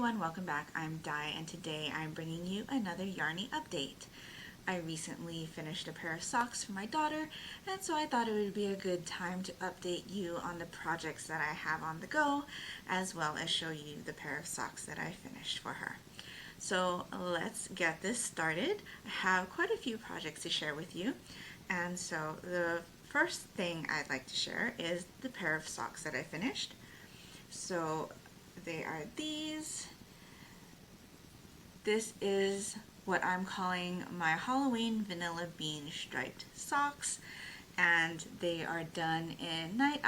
everyone, welcome back. I'm Di and today I'm bringing you another Yarnie update. I recently finished a pair of socks for my daughter, and so I thought it would be a good time to update you on the projects that I have on the go, as well as show you the pair of socks that I finished for her. So let's get this started. I have quite a few projects to share with you, and so the first thing I'd like to share is the pair of socks that I finished. So they are these. This is what I'm calling my Halloween vanilla bean striped socks, and they are done in night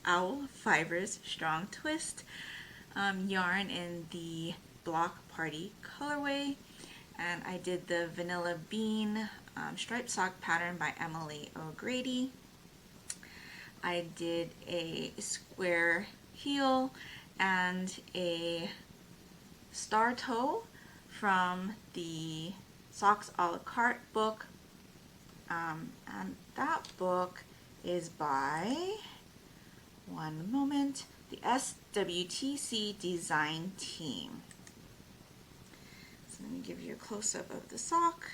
owl fibers strong twist yarn in the block party colorway, and I did the vanilla bean striped sock pattern by Emily O'Grady. I did a square heel and a star toe from the Socks a la carte book, and that book is by, one moment, the SWTC design team. So let me give you a close-up of the sock.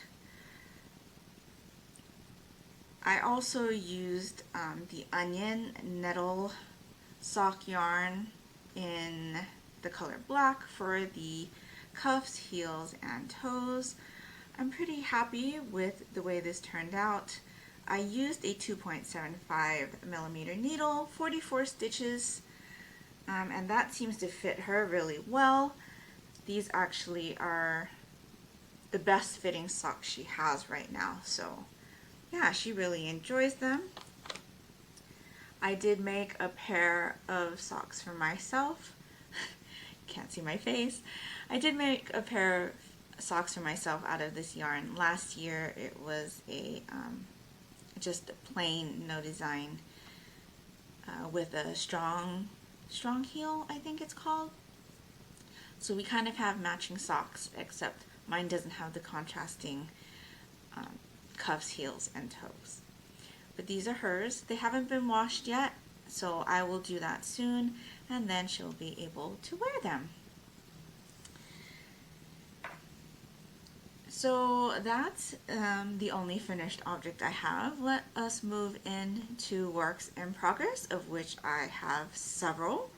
I also used the onion nettle sock yarn in the color black for the cuffs, heels, and toes. I'm pretty happy with the way this turned out. I used a 2.75 millimeter needle, 44 stitches, and that seems to fit her really well. These actually are the best fitting socks she has right now, so yeah, she really enjoys them. I did make a pair of socks for myself. Can't see my face. I did make a pair of socks for myself out of this yarn. Last year it was a just a plain no design with a strong heel, I think it's called. So we kind of have matching socks, except mine doesn't have the contrasting cuffs, heels, and toes. But these are hers. They haven't been washed yet, so I will do that soon, and then she'll be able to wear them. So that's the only finished object I have. Let us move into works in progress, of which I have several.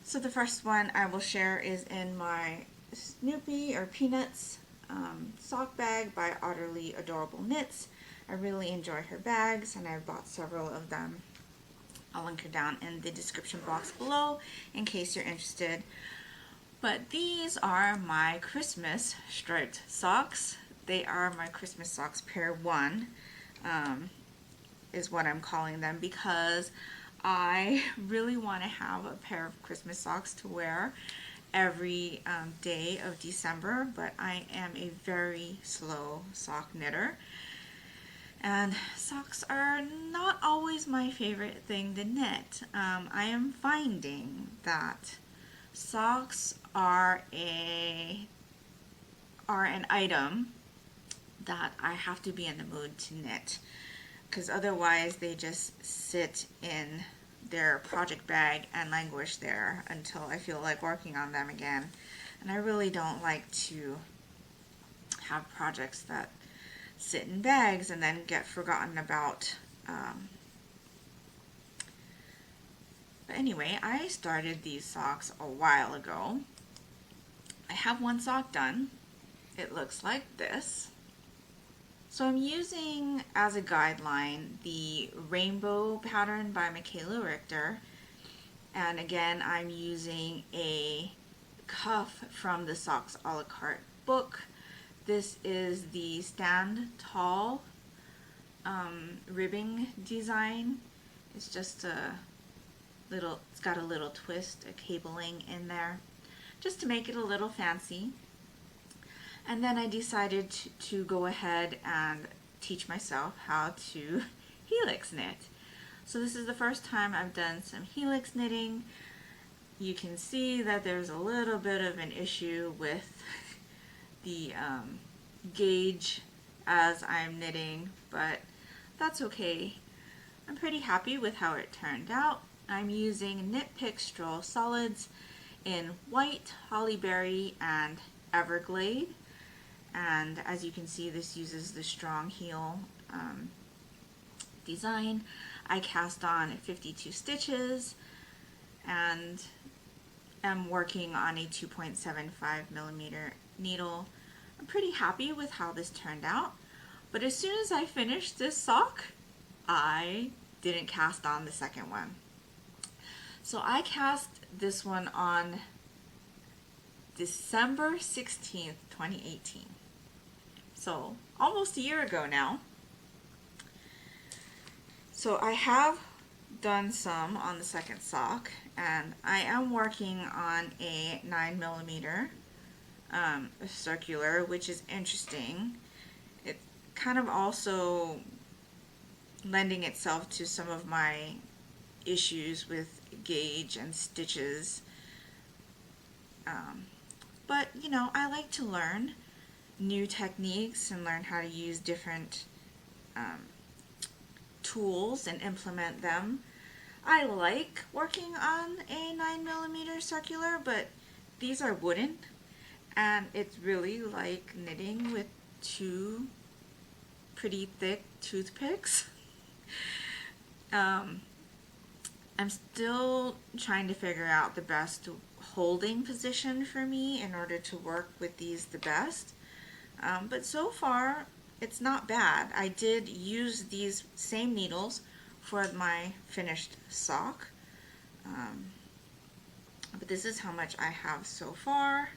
So the first one I will share is in my Snoopy or Peanuts sock bag by Utterly Adorable Knits. I really enjoy her bags, and I've bought several of them. I'll link her down in the description box below in case you're interested. But these are my Christmas striped socks. They are my Christmas socks pair 1, is what I'm calling them, because I really want to have a pair of Christmas socks to wear every day of December, but I am a very slow sock knitter, and socks are not always my favorite thing to knit. I am finding that socks are an item that I have to be in the mood to knit, because otherwise they just sit in their project bag and languish there until I feel like working on them again. And I really don't like to have projects that sit in bags and then get forgotten about. But anyway, I started these socks a while ago. I have one sock done. It looks like this. So I'm using as a guideline the rainbow pattern by Michaela Richter, and again I'm using a cuff from the Socks a la carte book. This is the Stand Tall ribbing design. It's just it's got a little twist, a cabling in there, just to make it a little fancy. And then I decided to go ahead and teach myself how to helix knit. So this is the first time I've done some helix knitting. You can see that there's a little bit of an issue with the gauge as I'm knitting, but that's okay. I'm pretty happy with how it turned out. I'm using Knit Pick Stroll Solids in white, hollyberry, and everglade. And as you can see, this uses the strong heel design. I cast on 52 stitches and am working on a 2.75 millimeter needle. I'm pretty happy with how this turned out, but as soon as I finished this sock, I didn't cast on the second one. So I cast this one on December 16th, 2018. So almost a year ago now. So I have done some on the second sock, and I am working on a 9 millimeter circular, which is interesting. It kind of also lending itself to some of my issues with gauge and stitches. But you know, I like to learn new techniques and learn how to use different tools and implement them. I like working on a 9 millimeter circular, but these are wooden, and it's really like knitting with two pretty thick toothpicks. I'm still trying to figure out the best holding position for me in order to work with these the best. But so far, it's not bad. I did use these same needles for my finished sock. But this is how much I have so far.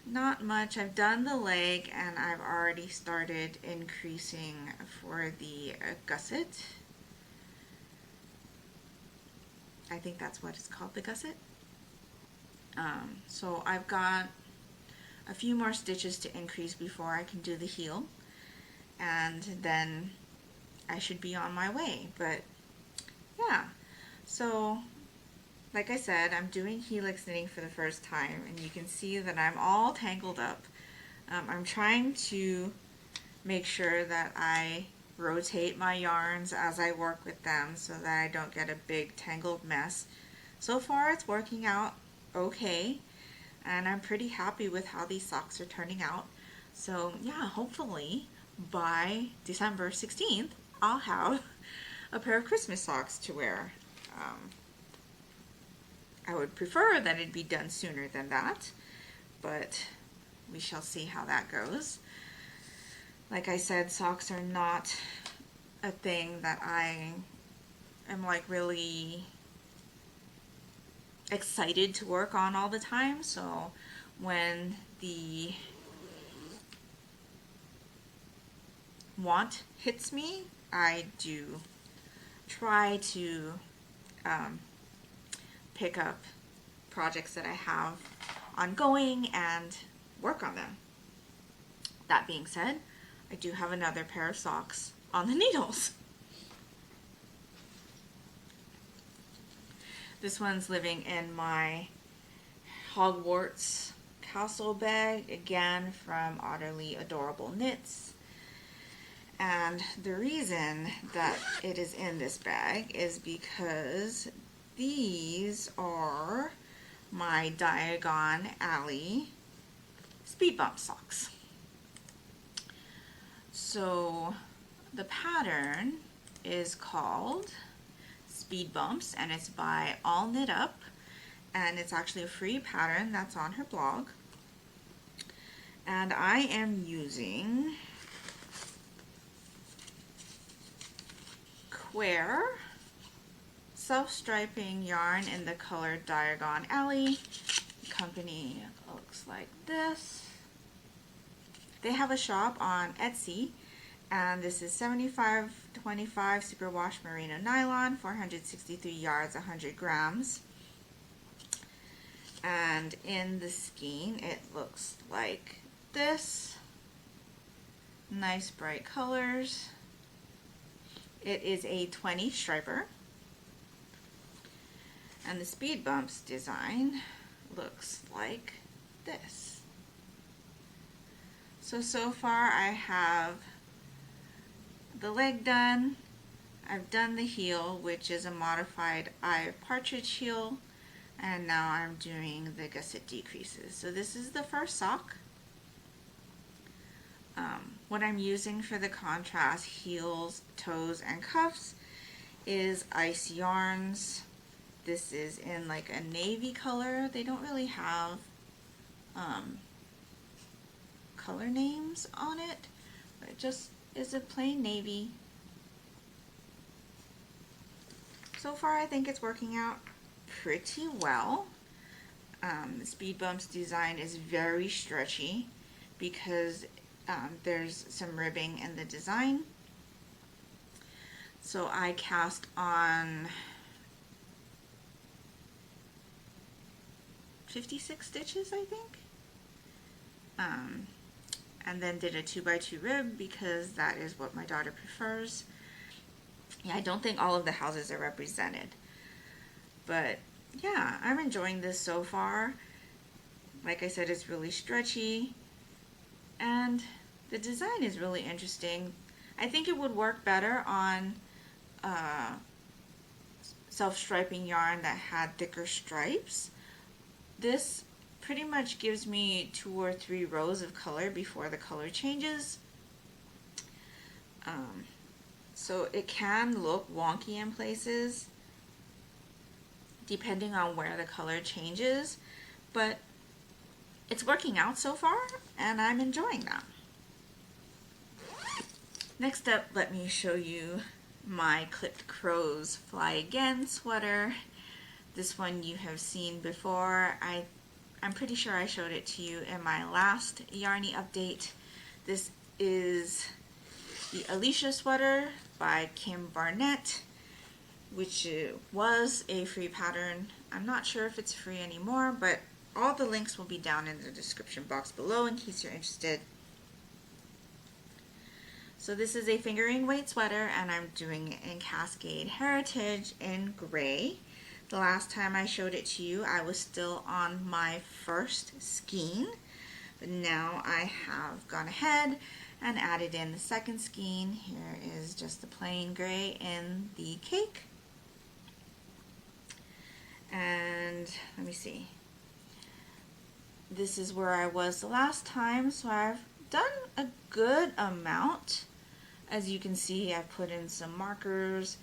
Not much. I've done the leg, and I've already started increasing for the gusset. I think that's what it's called, the gusset. So I've got a few more stitches to increase before I can do the heel, and then I should be on my way. But yeah, so like I said, I'm doing helix knitting for the first time, and you can see that I'm all tangled up. I'm trying to make sure that I rotate my yarns as I work with them so that I don't get a big tangled mess. So far it's working out okay, and I'm pretty happy with how these socks are turning out. So yeah, hopefully by December 16th I'll have a pair of Christmas socks to wear. I would prefer that it be done sooner than that, but we shall see how that goes. Like I said, socks are not a thing that I am like really excited to work on all the time, so when the want hits me, I do try to pick up projects that I have ongoing and work on them. That being said, I do have another pair of socks on the needles. This one's living in my Hogwarts castle bag, again from Utterly Adorable Knits. And the reason that it is in this bag is because these are my Diagon Alley speed bump socks. So the pattern is called Speed Bumps, and it's by All Knit Up, and it's actually a free pattern that's on her blog. And I am using Quare self-striping yarn in the color Diagon Alley. The company looks like this. They have a shop on Etsy, and this is 75-25 superwash merino nylon, 463 yards, 100 grams. And in the skein, it looks like this. Nice bright colors. It is a 20 striper. And the speed bumps design looks like this. So far I have the leg done. I've done the heel, which is a modified eye partridge heel, and now I'm doing the gusset decreases. So this is the first sock. What I'm using for the contrast heels, toes, and cuffs is Ice Yarns. This is in like a navy color. They don't really have color names on it, but it just is a plain navy. So far I think it's working out pretty well. The Speed Bumps design is very stretchy because there's some ribbing in the design. So I cast on 56 stitches, I think, and then did a 2x2 rib because that is what my daughter prefers. Yeah, I don't think all of the houses are represented, but yeah, I'm enjoying this so far. Like I said, it's really stretchy and the design is really interesting. I think it would work better on self-striping yarn that had thicker stripes. This pretty much gives me 2 or 3 rows of color before the color changes. So it can look wonky in places depending on where the color changes, but it's working out so far and I'm enjoying that. Next up, let me show you my Clipped Crows Fly Again sweater. This one you have seen before. I'm pretty sure I showed it to you in my last Yarnie update. This is the Alicia sweater by Kim Barnett, which was a free pattern. I'm not sure if it's free anymore, but all the links will be down in the description box below in case you're interested. So this is a fingering weight sweater and I'm doing it in Cascade Heritage in gray. The last time I showed it to you, I was still on my first skein, but now I have gone ahead and added in the second skein. Here is just the plain gray in the cake. And let me see. This is where I was the last time, so I've done a good amount. As you can see, I put in some markers.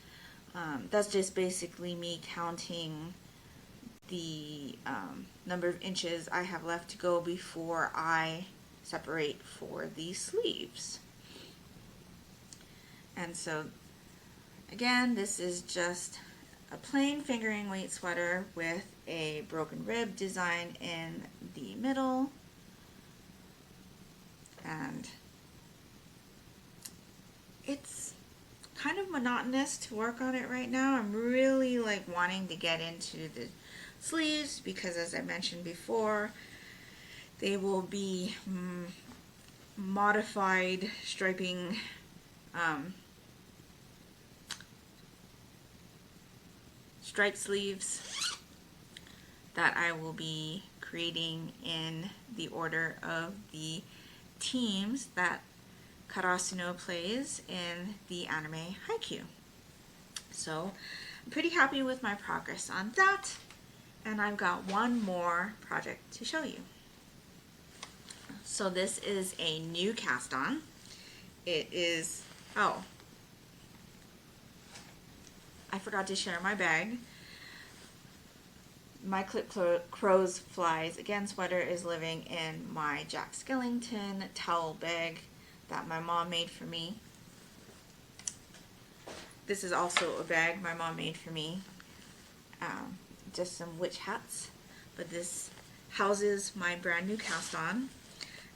That's just basically me counting the number of inches I have left to go before I separate for the sleeves. And so again, this is just a plain fingering weight sweater with a broken rib design in the middle, and it's kind of monotonous to work on it right now. I'm really like wanting to get into the sleeves because, as I mentioned before, they will be modified striping stripe sleeves that I will be creating in the order of the teams that Karasuno plays in the anime Haikyuu. So I'm pretty happy with my progress on that, and I've got one more project to show you. So this is a new cast on. It is, oh, I forgot to share my bag. My Clipped Crows Flies Again sweater is living in my Jack Skellington towel bag that my mom made for me. This is also a bag my mom made for me. Just some witch hats, but this houses my brand new cast on.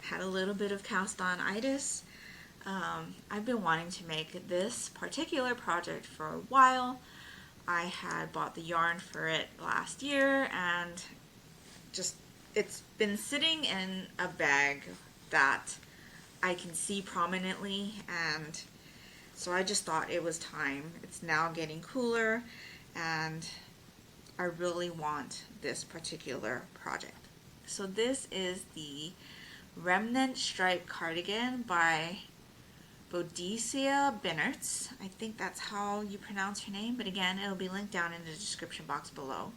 Had a little bit of cast on itis. I've been wanting to make this particular project for a while. I had bought the yarn for it last year and just it's been sitting in a bag that I can see prominently, and so I just thought it was time. It's now getting cooler and I really want this particular project. So this is the Remnant Stripe Cardigan by Boadicea Binnerts. I think that's how you pronounce her name, but again, it'll be linked down in the description box below.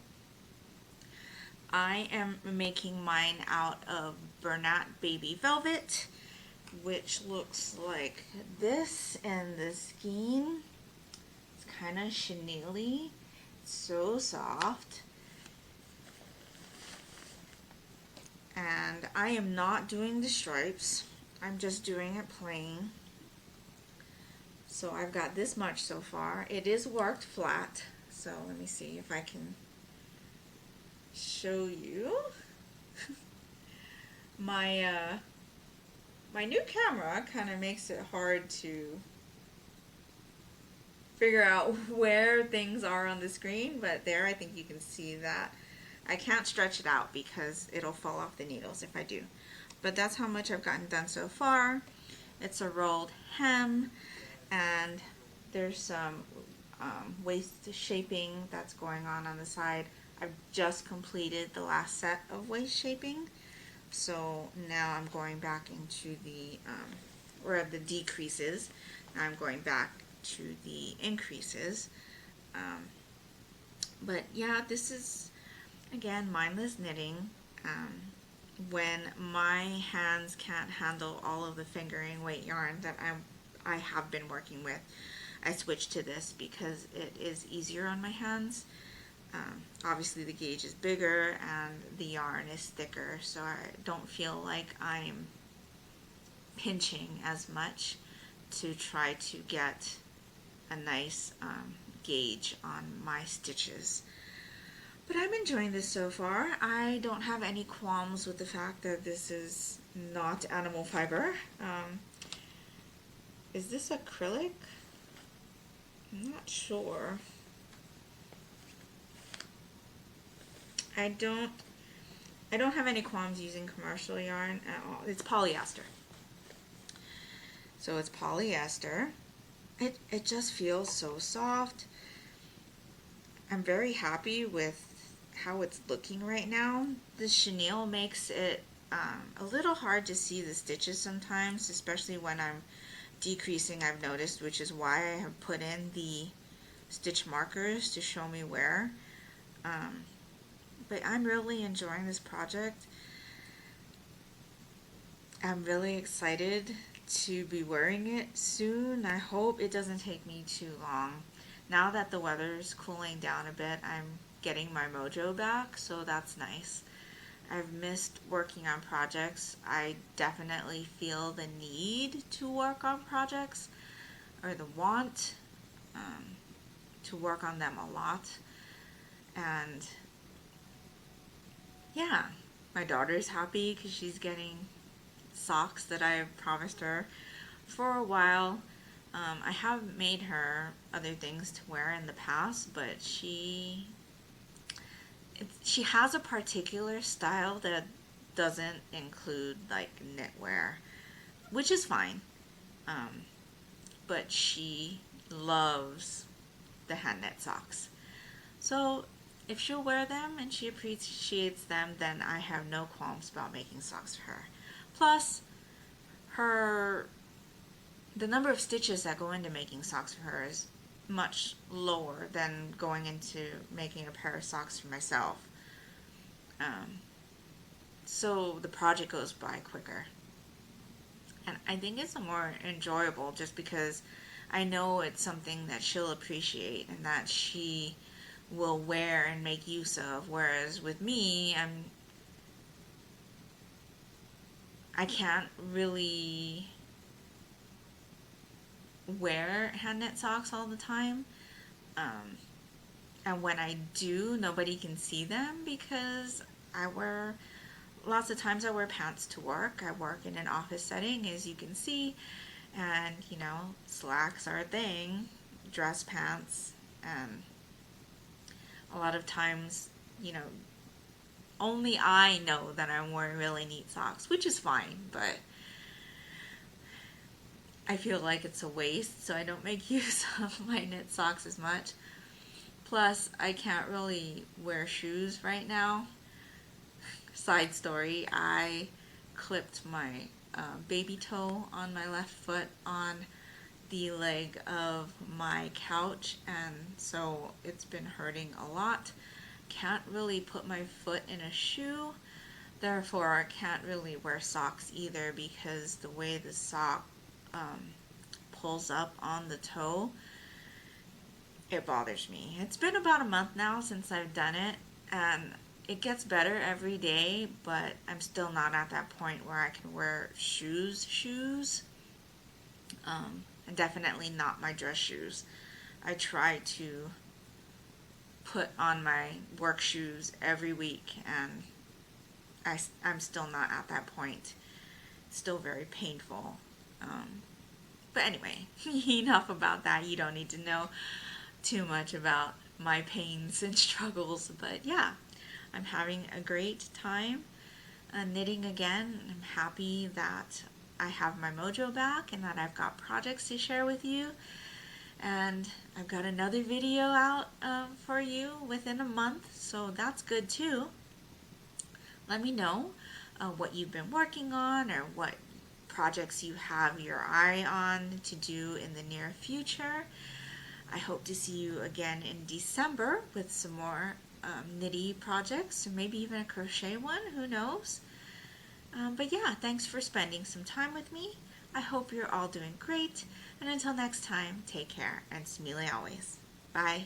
I am making mine out of Bernat Baby Velvet, which looks like this, and the skein, it's kind of chenille, so soft. And I am not doing the stripes, I'm just doing it plain. So I've got this much so far. It is worked flat, so let me see if I can show you. My new camera kind of makes it hard to figure out where things are on the screen, but there I think you can see that. I can't stretch it out because it'll fall off the needles if I do. But that's how much I've gotten done so far. It's a rolled hem, and there's some waist shaping that's going on the side. I've just completed the last set of waist shaping, so now I'm going back into the the decreases. Now I'm going back to the increases. But yeah, this is again mindless knitting. When my hands can't handle all of the fingering weight yarn that I have been working with, I switched to this because it is easier on my hands. Obviously the gauge is bigger and the yarn is thicker, so I don't feel like I'm pinching as much to try to get a nice gauge on my stitches. But I'm enjoying this so far. I don't have any qualms with the fact that this is not animal fiber. Is this acrylic? I'm not sure. I don't have any qualms using commercial yarn at all. It's polyester. So it's polyester. It just feels so soft. I'm very happy with how it's looking right now. The chenille makes it a little hard to see the stitches sometimes, especially when I'm decreasing, I've noticed, which is why I have put in the stitch markers to show me where. But I'm really enjoying this project. I'm really excited to be wearing it soon. I hope it doesn't take me too long. Now that the weather's cooling down a bit, I'm getting my mojo back, so that's nice. I've missed working on projects. I definitely feel the need to work on projects, or the want to work on them a lot. And yeah, my daughter's happy because she's getting socks that I promised her for a while. I have made her other things to wear in the past, but she has a particular style that doesn't include like knitwear, which is fine. But she loves the hand knit socks. So if she'll wear them and she appreciates them, then I have no qualms about making socks for her. Plus, the number of stitches that go into making socks for her is much lower than going into making a pair of socks for myself. So the project goes by quicker. And I think it's more enjoyable just because I know it's something that she'll appreciate and that she will wear and make use of. Whereas with me, I can't really wear hand knit socks all the time. And when I do, nobody can see them because lots of times I wear pants to work. I work in an office setting, as you can see, and slacks are a thing, dress pants, and a lot of times, only I know that I'm wearing really neat socks, which is fine, but I feel like it's a waste, so I don't make use of my knit socks as much. Plus, I can't really wear shoes right now. Side story, I clipped my baby toe on my left foot on the leg of my couch, and so it's been hurting a lot. Can't really put my foot in a shoe, therefore I can't really wear socks either because the way the sock pulls up on the toe, it bothers me. It's been about a month now since I've done it, and it gets better every day, but I'm still not at that point where I can wear shoes. And definitely not my dress shoes. I try to put on my work shoes every week, and I'm still not at that point. It's still very painful. But anyway, enough about that. You don't need to know too much about my pains and struggles. But yeah, I'm having a great time knitting again. I'm happy that I have my mojo back and that I've got projects to share with you. And I've got another video out for you within a month, so that's good too. Let me know what you've been working on or what projects you have your eye on to do in the near future. I hope to see you again in December with some more knitty projects, or maybe even a crochet one, who knows. But yeah, thanks for spending some time with me. I hope you're all doing great, and until next time, take care, and smile always. Bye.